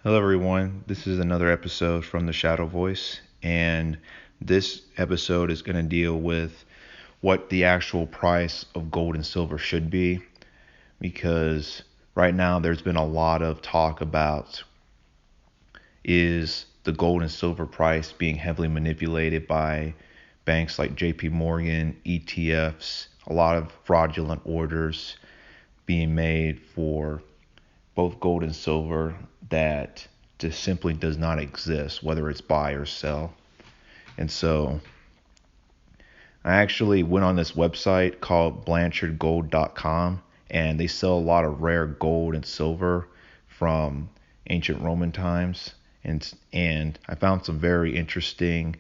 Hello, everyone. This is another episode from the Shadow Voice, and this episode is going to deal with what the actual price of gold and silver should be, because right now there's been a lot of talk about is the gold and silver price being heavily manipulated by banks like JP Morgan, ETFs, a lot of fraudulent orders being made for both gold and silver that just simply does not exist, whether it's buy or sell. And so I actually went on this website called blanchardgold.com, and they sell a lot of rare gold and silver from ancient Roman times. And I found some very interesting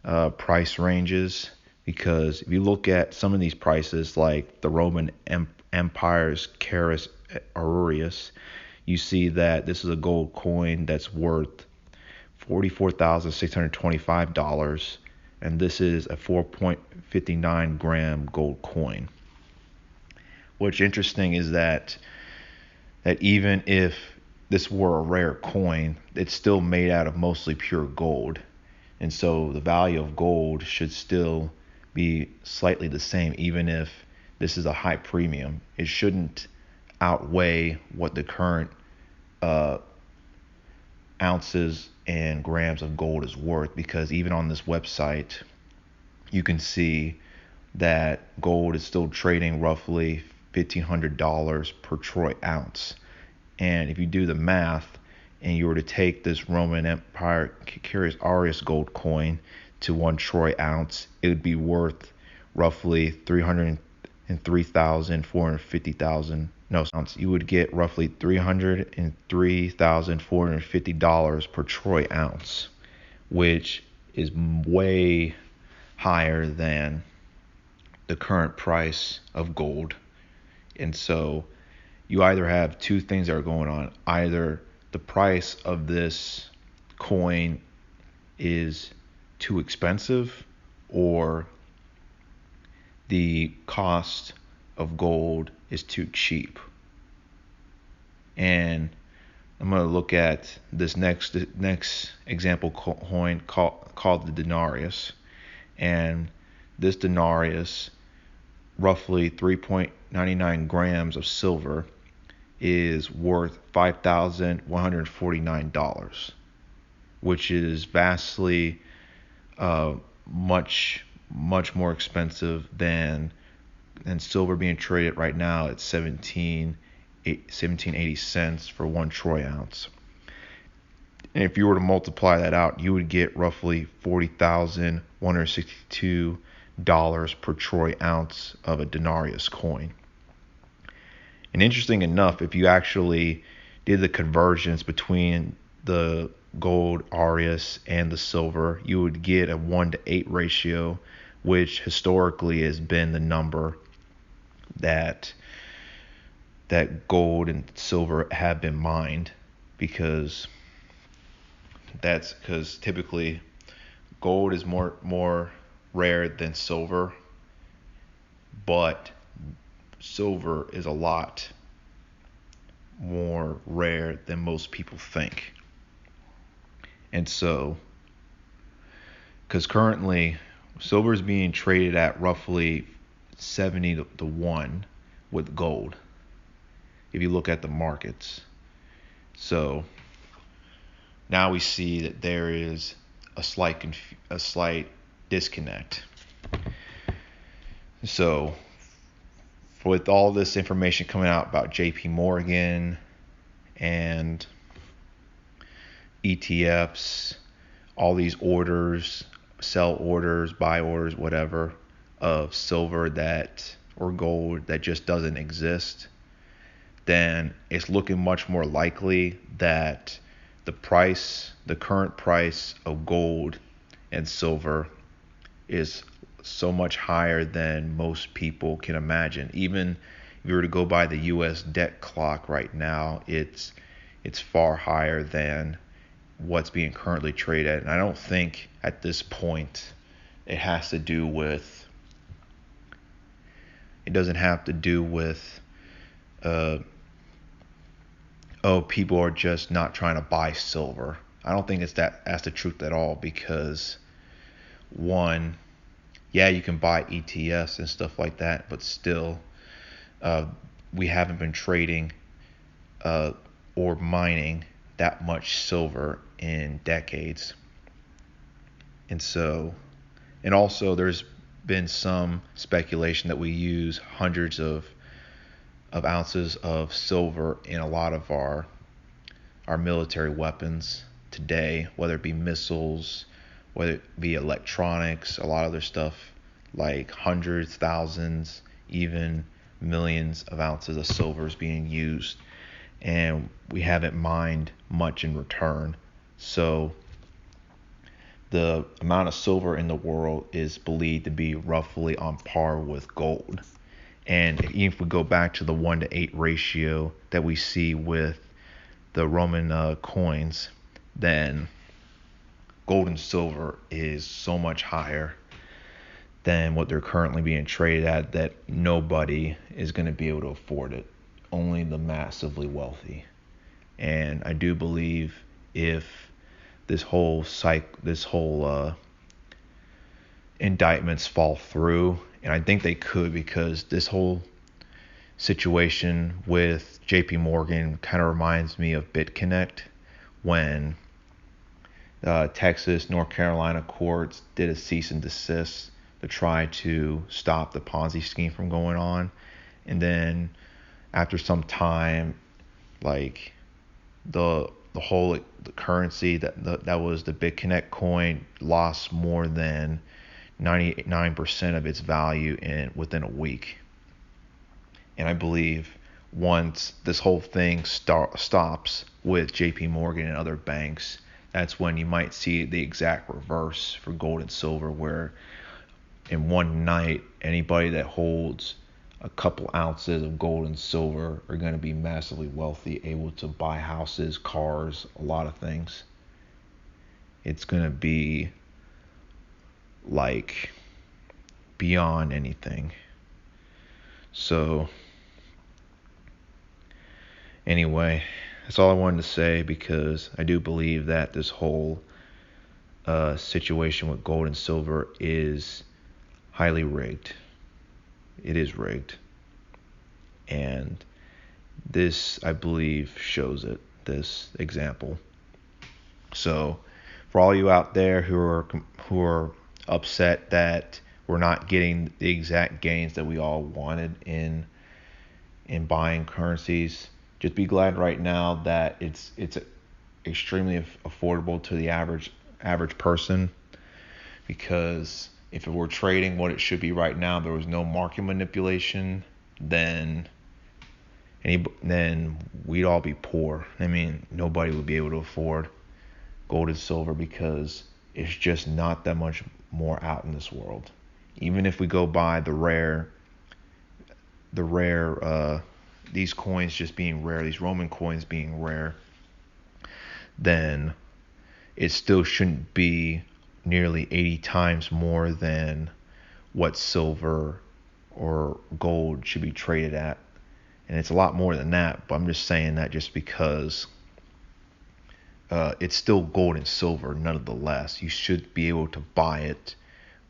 price ranges, because if you look at some of these prices, like the Roman Empire's Caris Aureus, you see that this is a gold coin that's worth $44,625, and this is a 4.59 gram gold coin. What's interesting is that even if this were a rare coin, it's still made out of mostly pure gold, and so the value of gold should still be slightly the same, even if this is a high premium. It shouldn't outweigh what the current ounces and grams of gold is worth, because even on this website you can see that gold is still trading roughly $1,500 per troy ounce. And if you do the math and you were to take this Roman Empire Caris Aureus gold coin to 1 troy ounce, it would be worth roughly 303,450,000. No, ounce. You would get roughly $303,450 per troy ounce, which is way higher than the current price of gold. And so you either have two things that are going on. Either the price of this coin is too expensive, or the cost of gold is too cheap. And I'm going to look at this next example coin called the denarius. And this denarius, roughly 3.99 grams of silver, is worth $5,149, which is vastly much more expensive than silver being traded right now at 17.80 cents for 1 troy ounce. And if you were to multiply that out, you would get roughly $40,162 per troy ounce of a denarius coin. And interesting enough, if you actually did the conversions between the gold Aureus and the silver, you would get a 1:8 ratio, which historically has been the number that gold and silver have been mined, because typically gold is more rare than silver, but silver is a lot more rare than most people think. And so, because currently silver is being traded at roughly 70 to 1 with gold, if you look at the markets. So now we see that there is a slight disconnect. So with all this information coming out about JP Morgan and ETFs, all these orders, sell orders, buy orders, whatever, of silver or gold that just doesn't exist, then it's looking much more likely that the current price of gold and silver is so much higher than most people can imagine. Even if you were to go by the US debt clock right now, it's far higher than what's being currently traded. And I don't think at this point it doesn't have to do with oh, people are just not trying to buy silver. I don't think that's the truth at all, because one, yeah, you can buy ETFs and stuff like that, but still, uh, we haven't been trading uh, or mining that much silver in decades. And also there's been some speculation that we use hundreds of ounces of silver in a lot of our military weapons today, whether it be missiles, whether it be electronics, a lot of other stuff, like hundreds, thousands, even millions of ounces of silver is being used, and we haven't mined much in return. So the amount of silver in the world is believed to be roughly on par with gold. And even if we go back to the 1-to-8 ratio that we see with the Roman coins, then gold and silver is so much higher than what they're currently being traded at that nobody is going to be able to afford it. Only the massively wealthy. And I do believe if this whole indictments fall through, and I think they could, because this whole situation with JP Morgan kind of reminds me of BitConnect, when Texas, North Carolina courts did a cease and desist to try to stop the Ponzi scheme from going on. And then after some time, like the currency that was the BitConnect coin lost more than 99% of its value within a week. And I believe once this whole thing stops with JP Morgan and other banks, that's when you might see the exact reverse for gold and silver, where in one night anybody that holds a couple ounces of gold and silver are going to be massively wealthy, able to buy houses, cars, a lot of things. It's going to be like beyond anything. So anyway, that's all I wanted to say, because I do believe that this whole situation with gold and silver is highly rigged. It is rigged. And this, I believe, shows it, this example. So for all you out there who are upset that we're not getting the exact gains that we all wanted in buying currencies, just be glad right now that it's extremely affordable to the average person, because if it were trading what it should be right now, there was no market manipulation, then we'd all be poor. I mean, nobody would be able to afford gold and silver, because it's just not that much more out in this world. Even if we go by the rare these coins just being rare, these Roman coins being rare, then it still shouldn't be nearly 80 times more than what silver or gold should be traded at. And it's a lot more than that, but I'm just saying that just because it's still gold and silver nonetheless. You should be able to buy it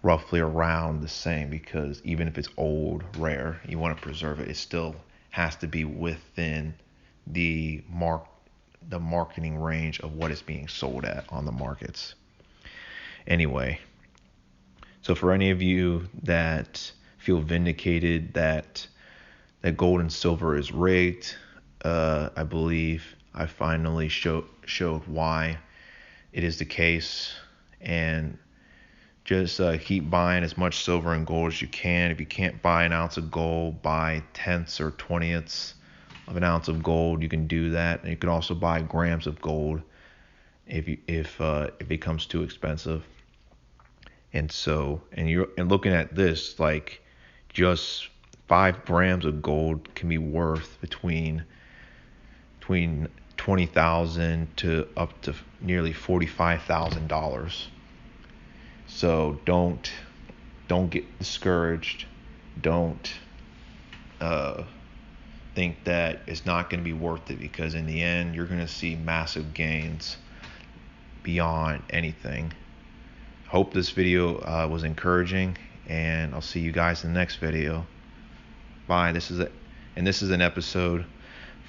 roughly around the same, because even if it's old, rare, you want to preserve it, it still has to be within the marketing range of what is being sold at on the markets. Anyway, so for any of you that feel vindicated that gold and silver is rigged, I believe I finally showed why it is the case. And just keep buying as much silver and gold as you can. If you can't buy an ounce of gold, buy tenths or 20ths of an ounce of gold. You can do that, and you can also buy grams of gold if it becomes too expensive. And looking at this, like, just 5 grams of gold can be worth between $20,000 to up to nearly $45,000. So don't get discouraged. Don't think that it's not going to be worth it, because in the end you're going to see massive gains beyond anything. Hope this video was encouraging, and I'll see you guys in the next video. Bye. This is an episode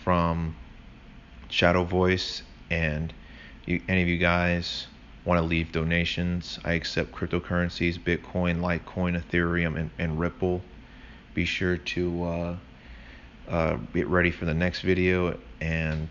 from Shadow Voice, and any of you guys want to leave donations, I accept cryptocurrencies: Bitcoin, Litecoin, Ethereum, and Ripple. Be sure to get ready for the next video, and